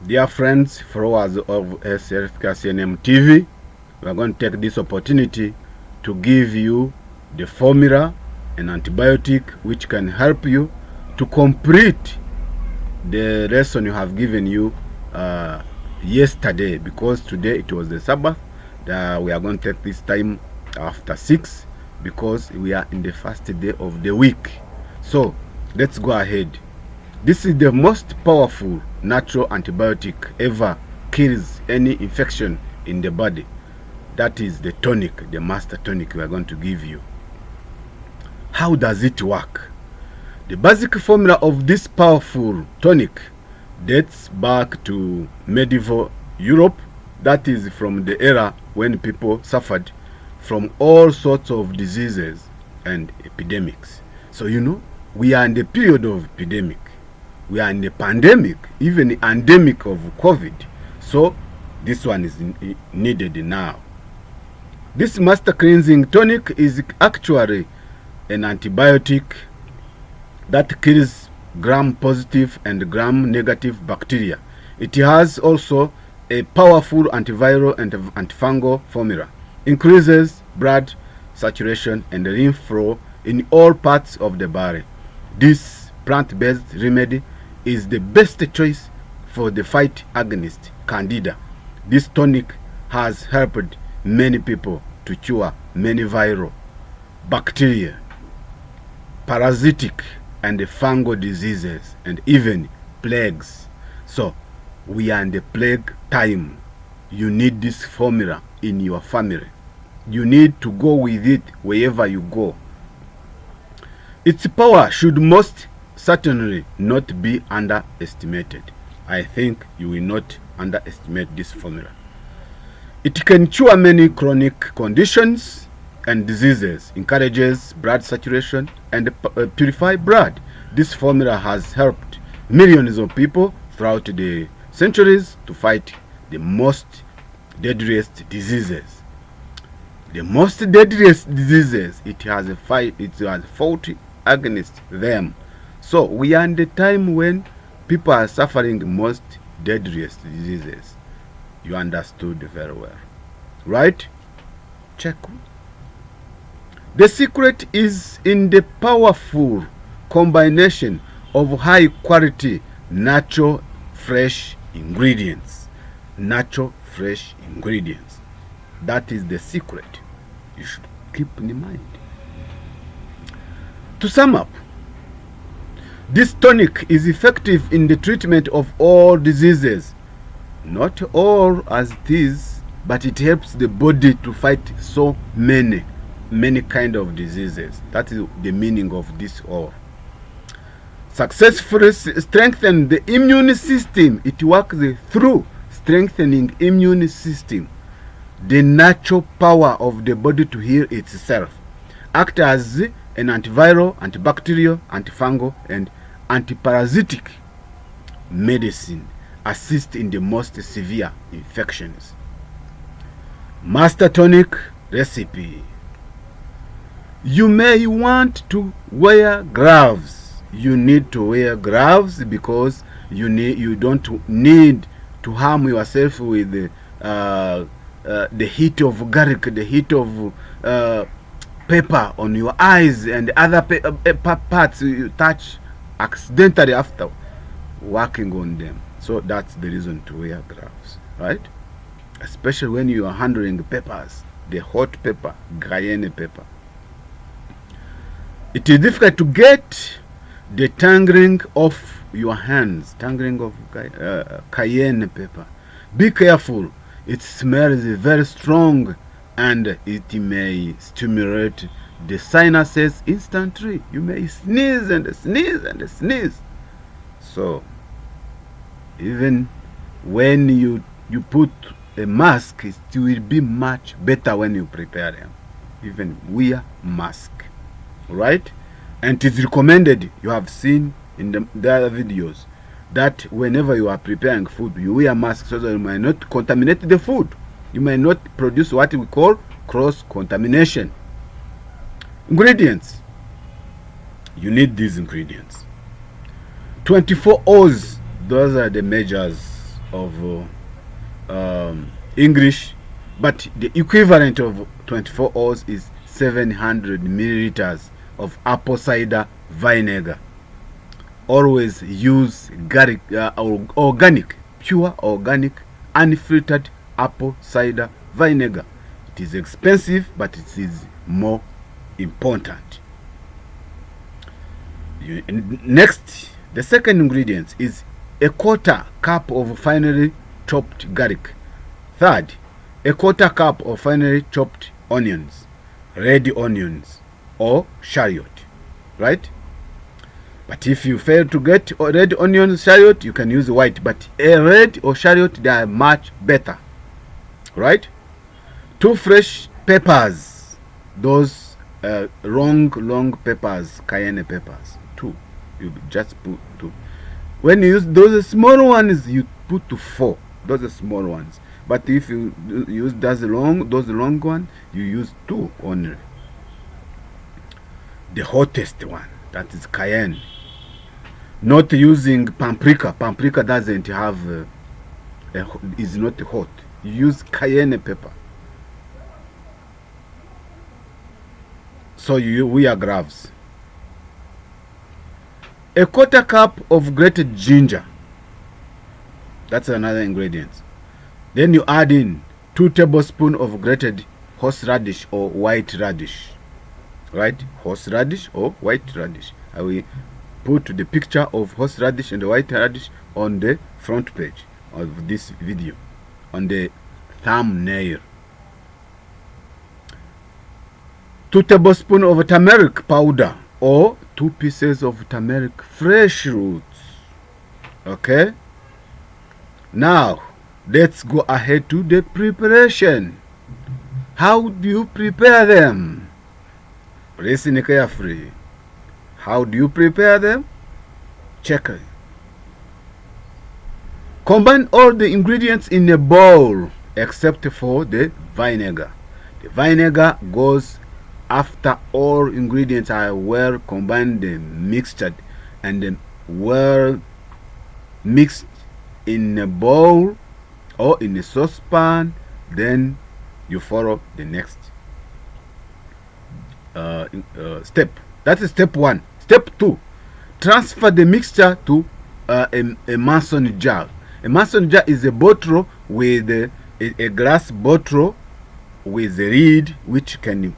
Dear friends, followers of Healthcare CNM TV, we are going to take this opportunity to give you the formula, an antibiotic which can help you to complete the lesson you have given you yesterday, because today it was the Sabbath. We are going to take this time after 6 because we are in the first day of the week. So let's go ahead. This is the most powerful natural antibiotic ever, kills any infection in the body. That is the tonic, the master tonic we are going to give you. How does it work? The basic formula of this powerful tonic dates back to medieval Europe. That is from the era when people suffered from all sorts of diseases and epidemics. So you know, we are in the period of epidemic. We are in the pandemic, even the endemic of COVID. So this one is needed now. This master cleansing tonic is actually an antibiotic that kills gram-positive and gram-negative bacteria. It has also a powerful antiviral and antifungal formula, increases blood saturation and lymph flow in all parts of the body. This plant-based remedy is the best choice for the fight against Candida. This tonic has helped many people to cure many viral, bacteria, parasitic and fungal diseases, and even plagues. So we are in the plague time. You need this formula in your family. You need to go with it wherever you go. Its power should most certainly not be underestimated. I think you will not underestimate this formula. It can cure many chronic conditions and diseases, encourages blood saturation and purify blood. This formula has helped millions of people throughout the centuries to fight the most deadliest diseases. The most deadliest diseases, it has fought against them. So we are in the time when people are suffering the most deadliest diseases. You understood very well, right? Check. The secret is in the powerful combination of high quality natural fresh ingredients. Natural fresh ingredients. That is the secret. You should keep in mind. To sum up, this tonic is effective in the treatment of all diseases. Not all as it is, but it helps the body to fight so many kind of diseases. That is the meaning of this all. Successfully strengthen the immune system. It works through strengthening immune system, the natural power of the body to heal itself. Act as an antiviral, antibacterial, antifungal, and antiparasitic medicine. Assist in the most severe infections. Master tonic recipe. You may want to wear gloves. You need to wear gloves because you don't need to harm yourself with the heat of garlic, the heat of pepper on your eyes and other parts you touch accidentally after working on them. So that's the reason to wear gloves, right? Especially when you are handling peppers, the hot pepper, cayenne pepper. It is difficult to get the tangling of your hands, tangling of cayenne pepper. Be careful. It smells very strong and it may stimulate the sinuses instantly. You may sneeze and sneeze and sneeze. So even when you put a mask, it will be much better when you prepare them. Even wear mask, right? And it is recommended, you have seen in the other videos, that whenever you are preparing food, you wear mask so that you might not contaminate the food. You might not produce what we call cross-contamination. Ingredients. You need these ingredients. 24 O's, those are the measures of English, but the equivalent of 24 oz is 700 milliliters of apple cider vinegar. Always use organic, pure organic, unfiltered apple cider vinegar. It is expensive, but it is more important. Next, the second ingredient is a quarter cup of finely chopped garlic. Third, a quarter cup of finely chopped onions, red onions or shallot, right? But if you fail to get red onion shallot, you can use white, but a red or shallot, they are much better, right? 2 fresh peppers, those long peppers, cayenne peppers, 2. You just put 2. When you use those small ones, you put to 4. Those are small ones. But if you use those long ones, you use 2 only. The hottest one, that is cayenne. Not using paprika. Paprika doesn't have is not hot. You use cayenne pepper. So you wear gloves. A quarter cup of grated ginger. That's another ingredient. Then you add in 2 tablespoons of grated horseradish or white radish. Right? Horseradish or white radish. I will put the picture of horseradish and the white radish on the front page of this video, on the thumbnail. 2 tablespoons of turmeric powder or 2 pieces of turmeric fresh roots. Okay? Now, let's go ahead to the preparation. How do you prepare them? Listen carefully. How do you prepare them? Check it. Combine all the ingredients in a bowl except for the vinegar. The vinegar goes after all ingredients are well combined and mixed and well mixed in a bowl or in a saucepan. Then you follow the next step. That is step 1. Step 2, transfer the mixture to a mason jar. A mason jar is a bottle with a glass bottle with a lid which can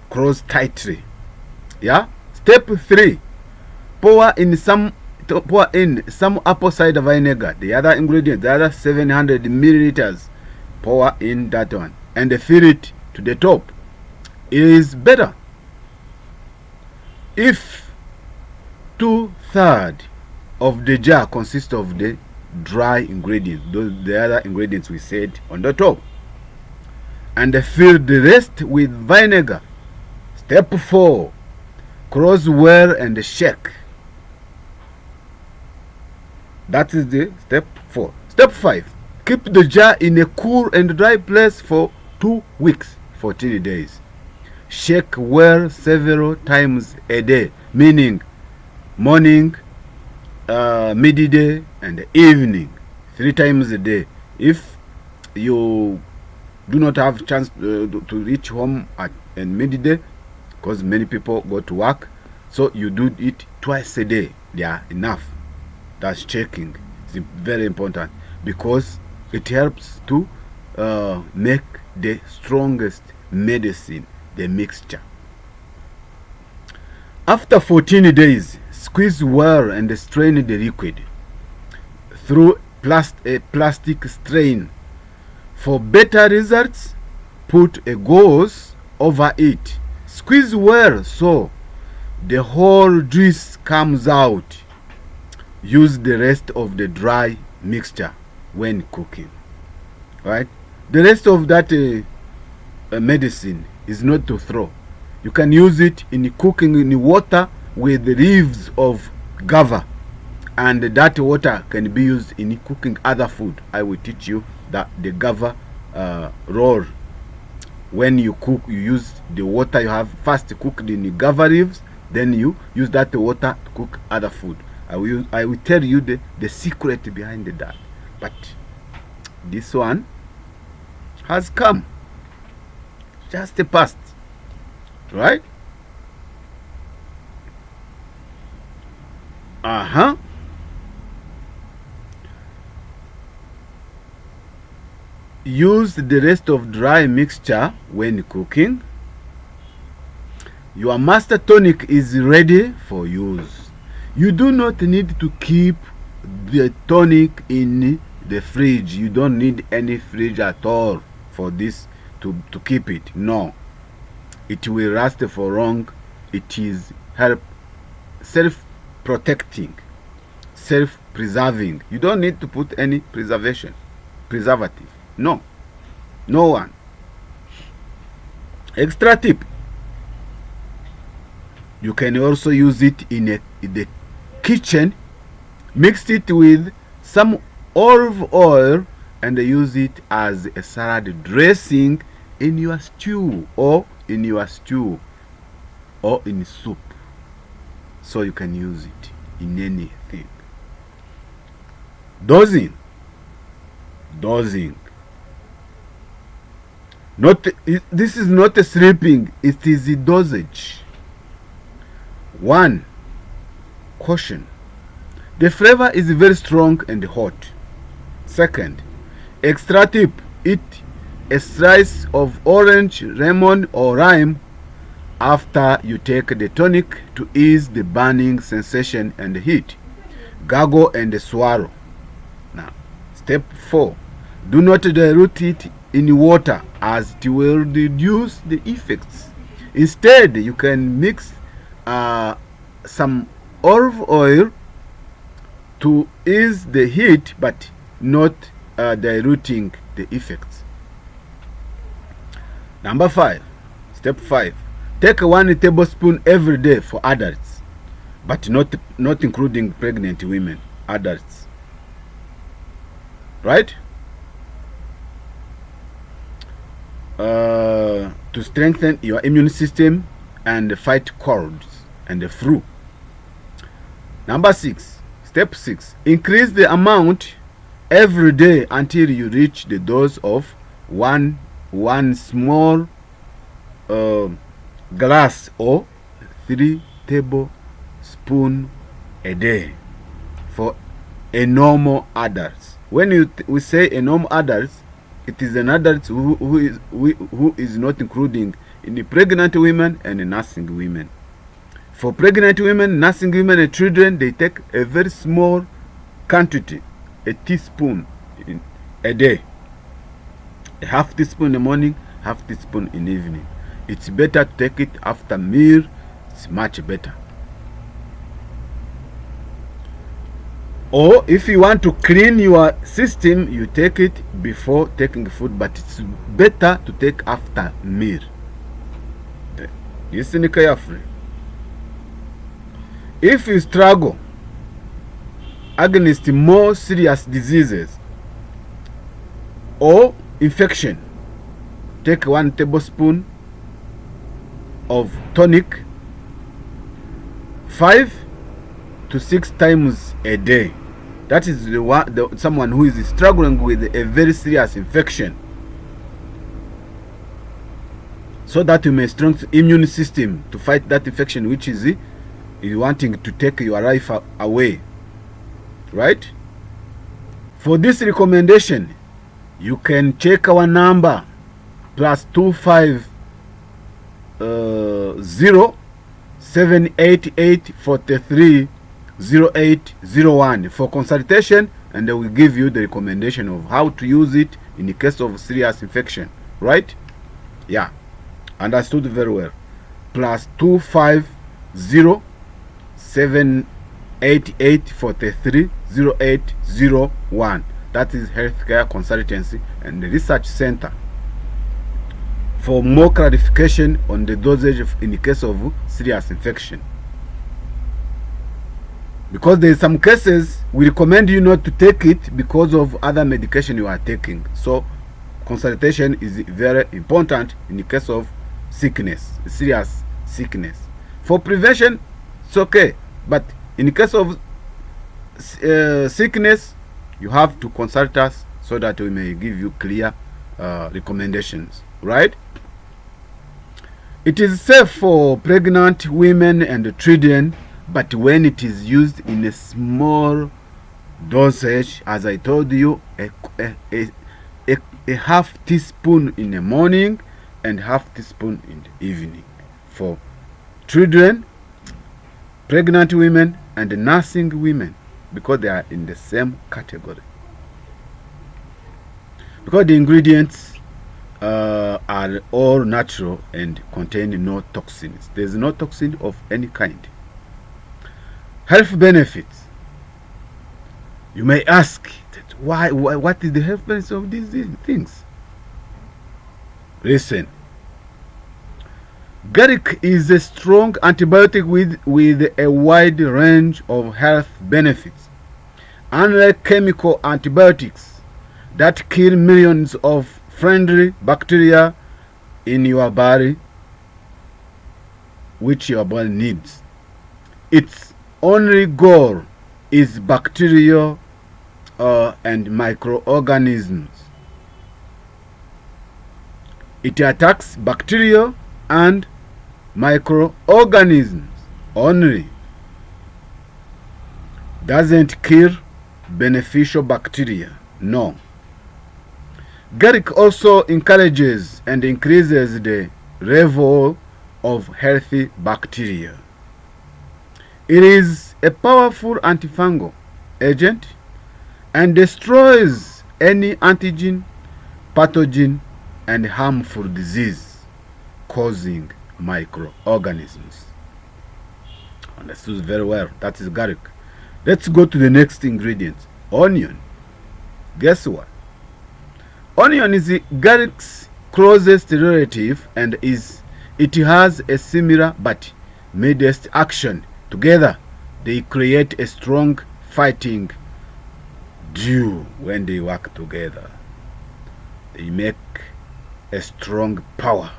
close tightly. Yeah. Step 3, pour in some apple cider vinegar. The other ingredient, the other 700 milliliters, pour in that one and fill it to the top. It is better if 2/3 of the jar consists of the dry ingredients, the other ingredients we said on the top, and fill the rest with vinegar. Step 4, close well and shake. That is the step 4. Step 5, keep the jar in a cool and dry place for 2 weeks, 14 days. Shake well several times a day, meaning morning, midday, and evening, 3 times a day. If you do not have chance to reach home at midday, because many people go to work, so you do it twice a day. They are enough. That's checking. It's very important because it helps to make the strongest medicine, the mixture. After 14 days, squeeze well and strain the liquid through a plastic strain. For better results, put a gauze over it. Squeeze well so the whole juice comes out. Use the rest of the dry mixture when cooking. Right? The rest of that medicine is not to throw. You can use it in cooking in water with the leaves of guava, and that water can be used in cooking other food. I will teach you that the guava roll. When you cook, you use the water you have first cooked in the guava leaves, then you use that water to cook other food. I will tell you the secret behind that. But This one has come, just passed, right? Use the rest of dry mixture when cooking. Your master tonic is ready for use. You do not need to keep the tonic in the fridge. You don't need any fridge at all for this to keep it. No, it will last for long. It is self-protecting, self-preserving. You don't need to put any preservative. No, no one. Extra tip: you can also use it in the kitchen. Mix it with some olive oil and use it as a salad dressing in your stew or in soup. So you can use it in anything. Dosing. This is not a sleeping, it is a dosage. 1. Caution: the flavor is very strong and hot. 2nd, extra tip: eat a slice of orange, lemon, or lime after you take the tonic to ease the burning sensation and heat. Gargle and swallow. Now, step 4. Do not dilute it in water, as it will reduce the effects. Instead, you can mix some olive oil to ease the heat, but not diluting the effects. Number 5. Step 5. Take 1 tablespoon every day for adults, but not including pregnant women. Adults, right? To strengthen your immune system and fight colds and the flu. Number 6. Step 6. Increase the amount every day until you reach the dose of one small glass or 3 tablespoons a day for a normal adult. When we say a normal adult, it is an adult who is not including any pregnant women and nursing women. For pregnant women, nursing women, and children, they take a very small quantity, a teaspoon a day. A half teaspoon in the morning, half teaspoon in the evening. It's better to take it after meal. It's much better. Or if you want to clean your system, you take it before taking food, but it's better to take after meal. Listen carefully. If you struggle against more serious diseases or infection, take 1 tablespoon of tonic 5 to 6 times a day. That is someone who is struggling with a very serious infection, so that you may strengthen immune system to fight that infection, which is wanting to take your life away, right? For this recommendation, you can check our number +250 788 43 0801 for consultation, and they will give you the recommendation of how to use it in the case of serious infection, right? Yeah, understood very well. +250 788 43 0801. That is Healthcare Consultancy and the Research Center. For more clarification on the dosage in the case of serious infection, because there are some cases we recommend you not to take it because of other medication you are taking. So consultation is very important in the case of sickness, serious sickness. For prevention, it's okay, but in the case of sickness, you have to consult us so that we may give you clear recommendations, right? It is safe for pregnant women and children, but when it is used in a small dosage, as I told you, a half teaspoon in the morning and half teaspoon in the evening for children, pregnant women, and nursing women, because they are in the same category. Because the ingredients are all natural and contain no toxins. There is no toxin of any kind. Health benefits. You may ask, why what is the health benefits of these things? Listen. Garlic is a strong antibiotic with a wide range of health benefits. Unlike chemical antibiotics that kill millions of friendly bacteria in your body, which your body needs, its only goal is bacteria and microorganisms. It attacks bacteria and microorganisms only. Doesn't kill beneficial bacteria. No. Garlic also encourages and increases the level of healthy bacteria. It is a powerful antifungal agent and destroys any antigen, pathogen, and harmful disease causing microorganisms. Understood very well. That is garlic. Let's go to the next ingredient, onion. Guess what? Onion is garlic's closest relative, and it has a similar but modest action. Together, they create a strong fighting duo. When they work together, they make a strong power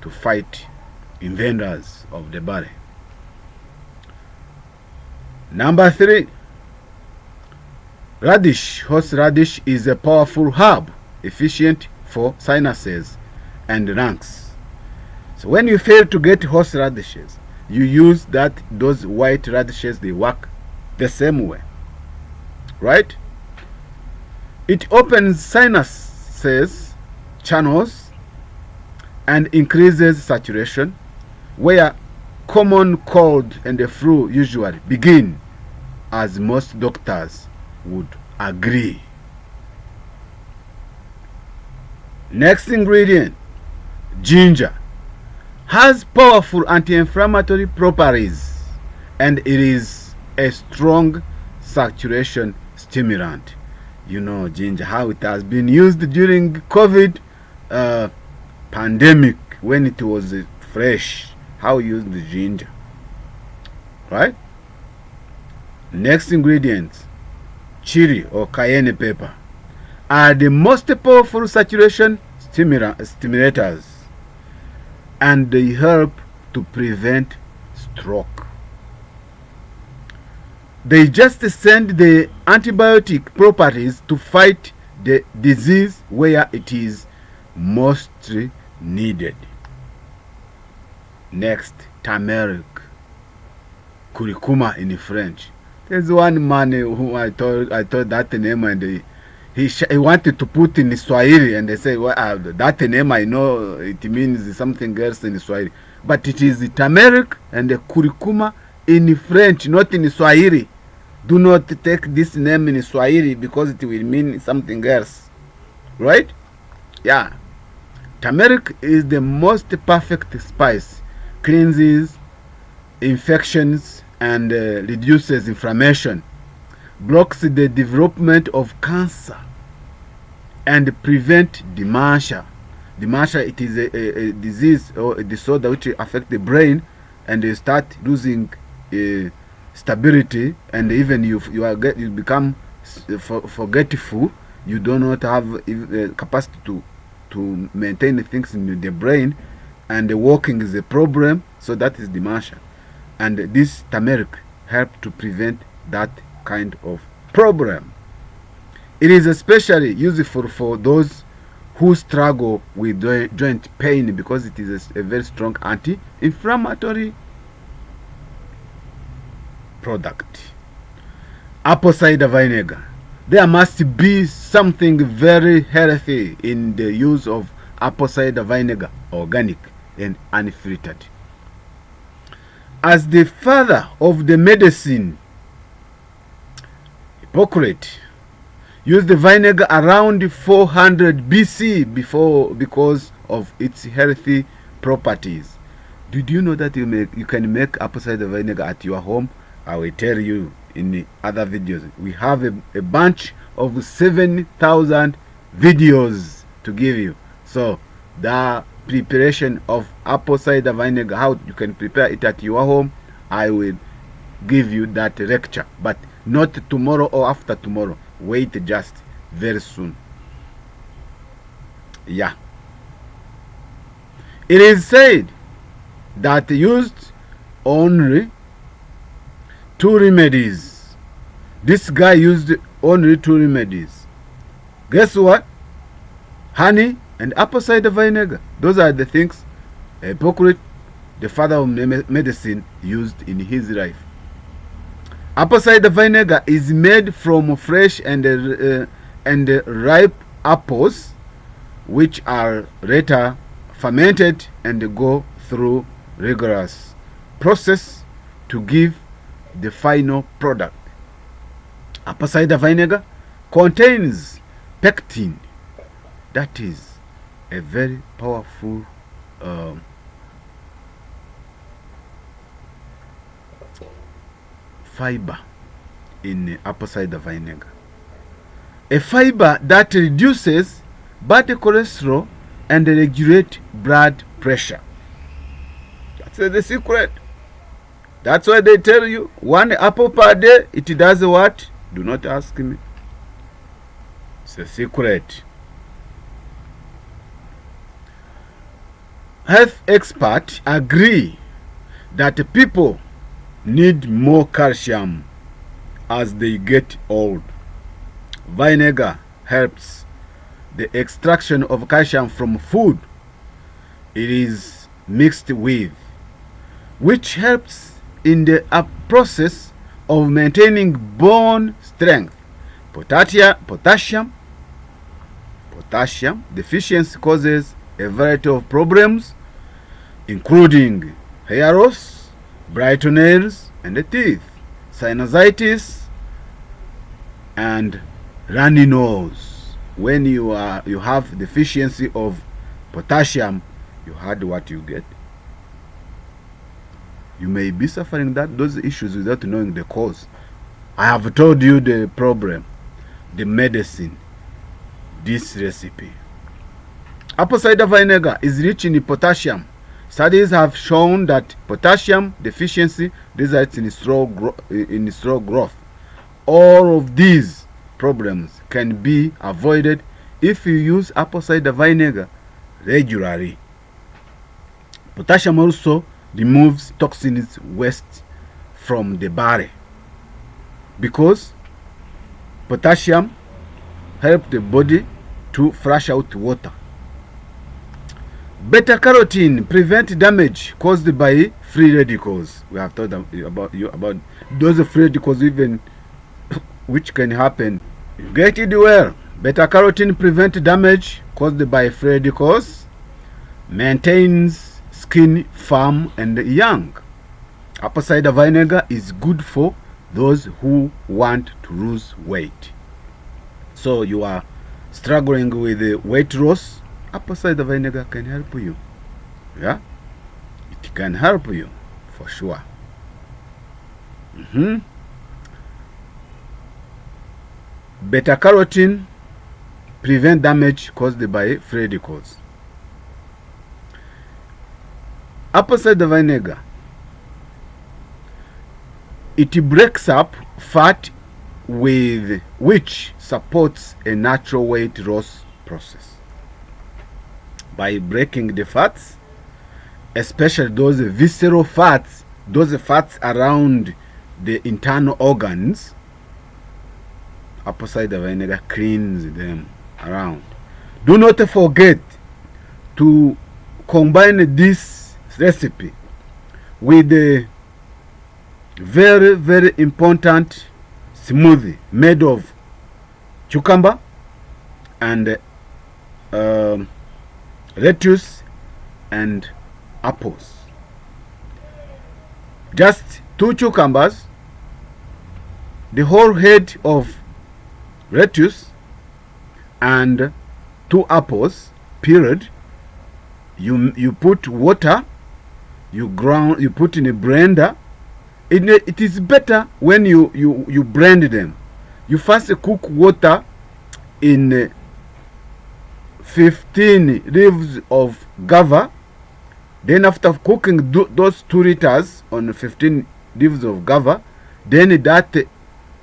to fight invaders of the body. Number 3, radish. Horseradish is a powerful herb, efficient for sinuses and lungs. So when you fail to get horseradishes, you use those white radishes. They work the same way, right? It opens sinuses channels and increases saturation, where common cold and the flu usually begin, as most doctors would agree. Next ingredient, ginger, has powerful anti-inflammatory properties, and it is a strong saturation stimulant. You know ginger, how it has been used during COVID pandemic when it was fresh. How we use the ginger, right? Next ingredient, chili or cayenne pepper, are the most powerful saturation stimulators, and they help to prevent stroke. They just send the antibiotic properties to fight the disease where it is most needed. Next, turmeric, curcuma in French. There's one man who I told that name, and he wanted to put in Swahili, and they say, well, that name I know it means something else in Swahili, but it is the turmeric and the curcuma in French, not in Swahili. Do not take this name in Swahili because it will mean something else, right? Yeah. Turmeric is the most perfect spice. Cleanses infections and reduces inflammation, blocks the development of cancer, and prevent dementia. Dementia, it is a disease or a disorder which affects the brain, and you start losing stability, and even you become forgetful. You do not have capacity to maintain things in the brain, and the walking is a problem. So that is dementia, and this turmeric helps to prevent that kind of problem. It is especially useful for those who struggle with joint pain because it is a very strong anti-inflammatory product. Apple cider vinegar. There must be something very healthy in the use of apple cider vinegar, organic and unfiltered. As the father of the medicine, Hippocrates used the vinegar around 400 BC because of its healthy properties. Did you know that you can make apple cider vinegar at your home? I will tell you in the other videos. We have a bunch of 7,000 videos to give you. So the preparation of apple cider vinegar, how you can prepare it at your home, I will give you that lecture, but not tomorrow or after tomorrow. Wait just very soon. Yeah. It is said that used only 2 remedies. This guy used only 2 remedies. Guess what? Honey and apple cider vinegar. Those are the things Hippocrates, the father of medicine, used in his life. Apple cider vinegar is made from fresh and ripe apples, which are later fermented and go through rigorous process to give the final product. Apple cider vinegar contains pectin, that is a very powerful fiber in apple cider vinegar. A fiber that reduces bad cholesterol and regulates blood pressure. That's the secret. That's why they tell you 1 apple per day. It does what? Do not ask me. It's a secret. Health experts agree that people need more calcium as they get old. Vinegar helps the extraction of calcium from food it is mixed with, which helps in the process of maintaining bone strength. Potassium deficiency causes a variety of problems, including hair loss, bright nails and teeth, sinusitis, and runny nose. When you have deficiency of potassium, you had what you get. You may be suffering those issues without knowing the cause. I have told you the problem, the medicine, this recipe. Apple cider vinegar is rich in potassium. Studies have shown that potassium deficiency results in slow growth. All of these problems can be avoided if you use apple cider vinegar regularly. Potassium also removes toxins waste from the body, because potassium helps the body to flush out water. Beta carotene prevent damage caused by free radicals. We have told about those free radicals, even which can happen. Get it well. Beta carotene prevent damage caused by free radicals, maintains skin firm and young. Apple cider vinegar is good for those who want to lose weight. So you are struggling with weight loss, apple cider vinegar can help you. Yeah, it can help you for sure. Beta carotene prevent damage caused by free radicals. Apple cider vinegar, it breaks up fat, with which supports a natural weight loss process. By breaking the fats, especially those visceral fats, those fats around the internal organs, apple cider vinegar cleans them around. Do not forget to combine this recipe with the very, very important smoothie made of cucumber and lettuce and apples. Just 2 cucumbers, the whole head of lettuce, and 2 apples peeled. You put water, you put in a blender. It is better when you blend them. You first cook water in 15 leaves of guava. Then after cooking those 2 liters on 15 leaves of guava, then that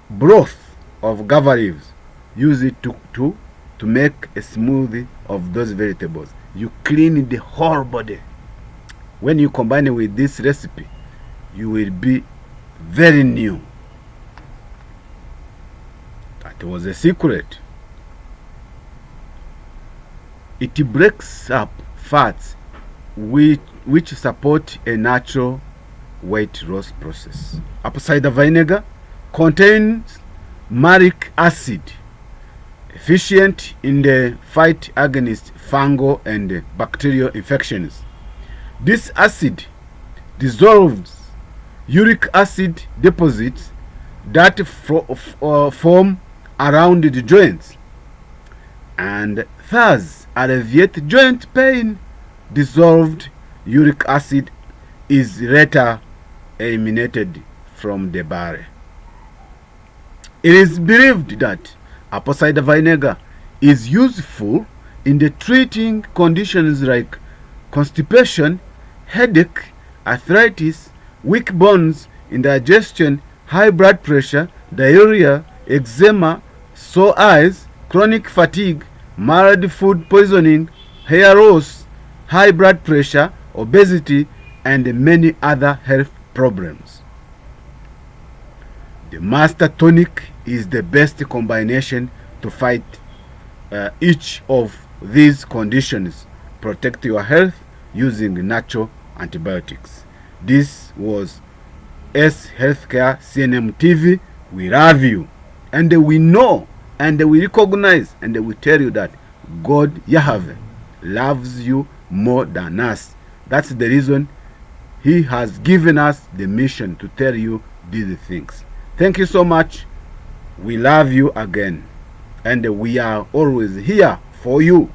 broth of guava leaves, use it to make a smoothie of those vegetables. You clean the whole body. When you combine it with this recipe, you will be very new. That was a secret. It breaks up fats which support a natural weight loss process. Apple cider vinegar contains malic acid, efficient in the fight against fungal and bacterial infections. This acid dissolves uric acid deposits that form around the joints and thus alleviate joint pain. Dissolved uric acid is later eliminated from the body. It is believed that apple cider vinegar is useful in the treating conditions like constipation, headache, arthritis, weak bones, indigestion, high blood pressure, diarrhea, eczema, sore eyes, chronic fatigue, mild food poisoning, hair loss, high blood pressure, obesity, and many other health problems. The master tonic is the best combination to fight each of these conditions. Protect your health using natural antibiotics. This was S Healthcare CNM TV. We love you, and we know, and we recognize, and we tell you that God Yahweh loves you more than us. That's the reason He has given us the mission to tell you these things. Thank you so much. We love you again, and we are always here for you.